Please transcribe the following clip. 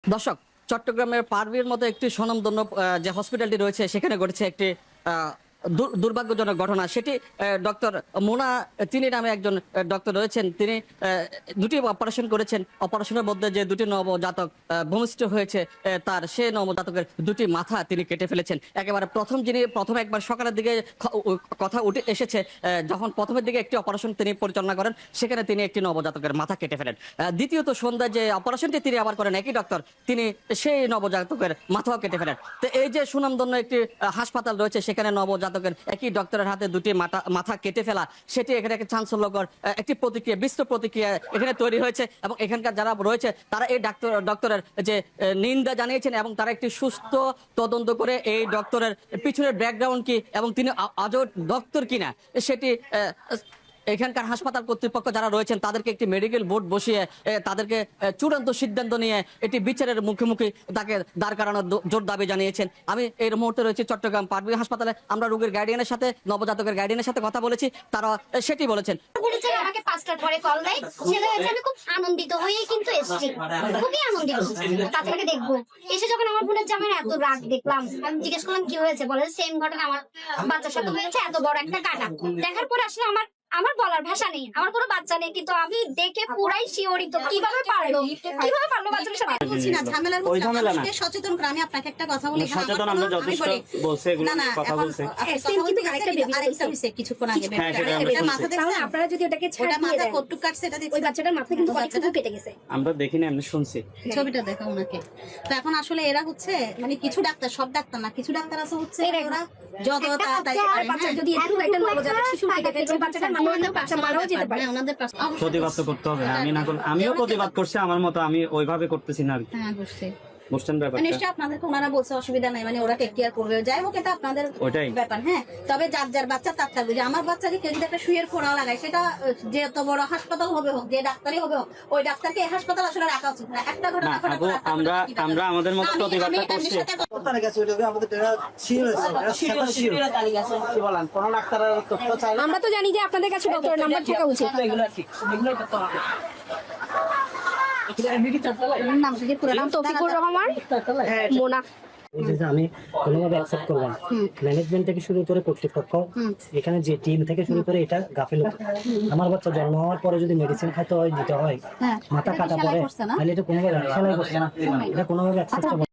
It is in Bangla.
দর্শক, চট্টগ্রামের পারভীর মতো একটি স্বনামধন্য যে হসপিটালটি রয়েছে সেখানে ঘটেছে একটি দুর্ভাগ্যজনক ঘটনা। সেটি ডক্টর মোনা তিনি নামে একজন ডক্টর রয়েছেন। তিনি দুটি অপারেশন করেছেন। অপারেশনের মধ্যে যে দুটি নবজাতক ভূমিষ্ঠ হয়েছে তার সে নবজাতকের দুটি মাথা তিনি কেটে ফেলেছেন। একেবারে প্রথম একবার সকালের দিকে কথা উঠে এসেছে, যখন প্রথমের দিকে একটি অপারেশন তিনি পরিচালনা করেন সেখানে তিনি একটি নবজাতকের মাথা কেটে ফেলেন। দ্বিতীয়ত সন্ধ্যায় যে অপারেশনটি তিনি আবার করেন একই ডক্টর, তিনি সেই নবজাতকের মাথাও কেটে ফেলেন। তো এই যে সুনামধন্য একটি হাসপাতাল রয়েছে সেখানে নবজাতকের একই ডক্টরের হাতে দুটি মাথা কেটে ফেলা, সেটি এখানে একটা চাঞ্চল্যকর একটি প্রতিক্রিয়া, বিস্তর প্রতিক্রিয়া এখানে তৈরি হয়েছে। এবং এখানকার যারা রয়েছে তারা এই ডক্টরের যে নিন্দা জানিয়েছেন এবং তারা একটি সুস্থ তদন্ত করে এই ডক্টরের পিছনের ব্যাকগ্রাউন্ড কি এবং তিনি আজও ডক্টর কিনা সেটি এখানকার হাসপাতাল কর্তৃপক্ষ যারা রয়েছেন তাদেরকে একটি মেডিকেল বোর্ড বসিয়ে তাদেরকে চূড়ান্ত সিদ্ধান্ত নিয়ে এটি বিচারের মুখোমুখি তাকে দাঁড় করানোর জোর দাবি জানিয়েছেন। আমি এই মুহূর্তে রয়েছে চট্টগ্রাম পারভীর হাসপাতালে। আমরা রোগীর গার্ডিয়ানের সাথে, নবজাতকের গার্ডিয়ানের সাথে কথা বলেছি, তারা সেটি বলেছেন। আমাকে 5টার পরে কল দেয়, আমি খুব আনন্দিত হয়েই কিন্তু এসেছি, খুবই আনন্দিত। তারপরে দেখবো এসে যখন আমার বোনের জামাই এত রাগ দেখলাম, আমি জিজ্ঞেস করলাম কি হয়েছে, বলে সেম ঘটনা আমার বাচ্চার সাথে হয়েছে, এত বড় একটা কাটা। দেখার পর আসলে আমার বলার ভাষা নেই, আমার কোনো বাচ্চা নেই, কিন্তু আমি দেখে পুরাই শিহরিত। কিভাবে পারলো বাচ্চার সাথে বলছি না ঝামেলার মধ্যে সচেতন করে। আমি আপনাকে একটা কথা বলি, সচেতন আমরা যথেষ্ট বলছে, এগুলো কথা বলছে আরেকটা হইছে কিছুক্ষণ আগে, এটা মাথা দেখছেন আপনারা যদি ওটাকে ওটা মাথা কটুক কাটছে, এটা দেখছেন ওই বাচ্চাটার মাথা কিন্তু বাচ্চাটা কেটে গেছে। আমরা দেখিনি, আমি শুনছি ছবিটা দেখা ওনাকে। তো এখন আসলে এরা হচ্ছে মানে কিছু ডাক্তার, সব ডাক্তার না, কিছু ডাক্তার আছে হচ্ছে ওরা যত তাড়াতাড়ি বাচ্চা যদি একটু একটা নবজাতক শিশু কেটে ফেলে বাচ্চাটা মারাও যেতে পারে। ওনাদের প্রতিবাদ তো করতে হবে। আমিও প্রতিবাদ করছি আমার মতো, আমি ওইভাবে করতেছি না। হ্যাঁ বুঝছি, বুঝছেন ব্যাপারটা? নিশ্চয়ই আপনাদেরকে ওনারা বলছে অসুবিধা নাই, মানে ওরা টেক কেয়ার করবে, যাই হোক এটা আপনাদের ব্যাপার। হ্যাঁ, তবে যার যার বাচ্চা তার তার বুঝে। আমার বাচ্চাকে কেউ যদি একটা শুয়ের ফোড়া লাগায়, সেটা যে এত বড় হাসপাতাল হবে হোক, যে ডাক্তারই হবে হোক, ওই ডাক্তারকে এই হাসপাতাল আসলে রাখা উচিত না। একটা ঘটনা আমরা আমাদের মতো প্রতিবাদটা করছি। আমরা তো জানি যে আপনাদের কাছে ডক্টরের নাম্বার থাকা উচিত। নাম কি পুরো নাম? তৌফিকুর রহমান মোনা। আমি কোনোভাবে অ্যাকসেপ্ট করবো না। ম্যানেজমেন্ট থেকে শুরু করে কর্তৃপক্ষ, এখানে যে টিম থেকে শুরু করে, এটা গাফিলতি। আমার বাচ্চা জন্ম হওয়ার পরে যদি মেডিসিন খাইতে হয়, দিতে হয়, মাথা কাটা পরে, তাহলে এটা কোনোভাবে সেলাই করছে না, এটা কোনোভাবে অ্যাকসেপ্ট